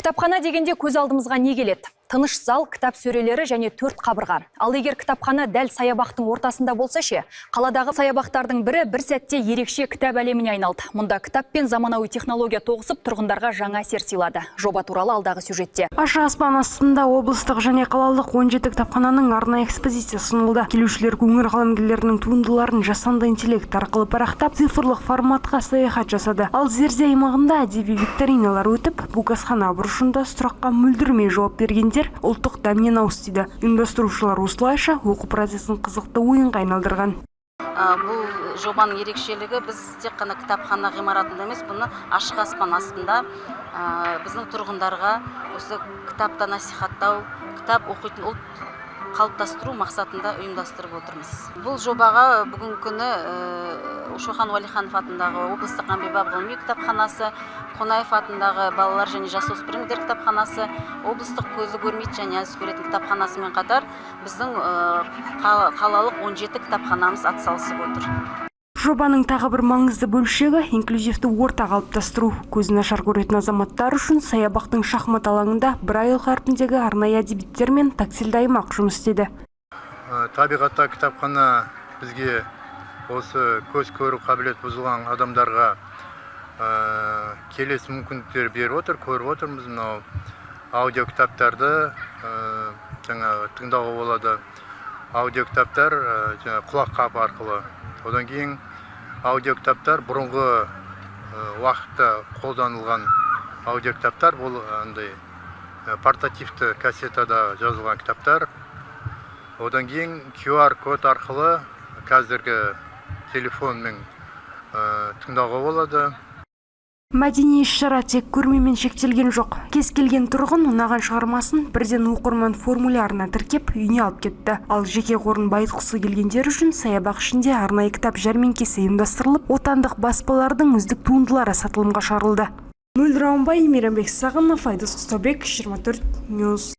Кітапхана дегенде көз алдымызға не келеді? Тыныш зал, кітап сөрелері және 4 қабырға. Ал егер кітапхана дәл саябақтың ортасында болса ше, қаладағы саябақтардың бірі бір сәтте ерекше кітап әлеміне айналды. Мұнда кітап пен заманауи технология тоғысып, тұрғындарға жаңа әсер сыйлады. Жоба туралы алдағы сюжетте. Ашық аспан астында облыстық және қалалық 17 кітапхананың арнайы экспозиция ұсынылды. Келушілер өңір қаламгерлерінің туындыларын жасанды интеллект арқылы парақтап, цифрлық форматқа саяхат жасады. Ал зерде аймағында әдеби викториналар өтіп, Букасхана бұрышында сұраққа мүлдірмей жауап бергендер ұлттық дәмнен ауыз тиді. Ұйымдастырушылар осылайша оқу процесін қызықты ойынға айналдырған. Бұл жобаның ерекшелігі біз тек қана кітапхана ғимаратында емес, бұны ашық аспан астында біздің тұрғындарға осы кітапты насихаттау, кітап оқитын ұлт қалыптастыру мақсатында ұйымдастырып отырмыз. Бұл жобаға бүгін күні Шоқан Уәлиханов атындағы облыстық әмбебап ғылыми кітапханасы, Қонаев атындағы балалар және жасөспірімдер кітапханасы, облыстық көзі көрмейді және әзіз көретін кітапханасымен қатар біздің қалалық 17 кітапханамыз атсалысып отыр. Жобаның тағы бір маңызды бөлшегі инклюзивті орта қалыптастыру. Көзі нашар көретін азаматтар үшін саябақтың шахмат алаңында Braille қарпіндегі арнайы әдебиеттер мен тактильді аймақ жұмыс істеді. Табиғатта кітапхана бізге осы көз көру қабілет бұзылған адамдарға келесі мүмкіндіктер беріп отыр, көріп отырмыз. Мынау аудио кітаптарды жаңа тыңдауға болады. Аудио кітаптар құлақ қап арқылы. Одан кейін аудио кітаптар бұрынғы уақытта қолданылған аудио кітаптар, бұл андай портативті кассетада жазылған кітаптар. Одан кейін QR код арқылы қазіргі телефонмен тыңдауға болады. Мәдени іс-шара тек көрмемен шектелген жоқ. Кез келген тұрғын ұнаған шығармасын бірден оқырман формулярына тіркеп үйіне алып кетті. Ал жеке қорын байытқысы келгендер үшін саябақ ішінде арнайы кітап жәрмеңкесі ұйымдастырылып, отандық баспалардың үздік туындылары сатылымға шығарылды. Мөлдір Аманбай, Мейрамбек Сағынов, Айдос Құстобек, 24 News.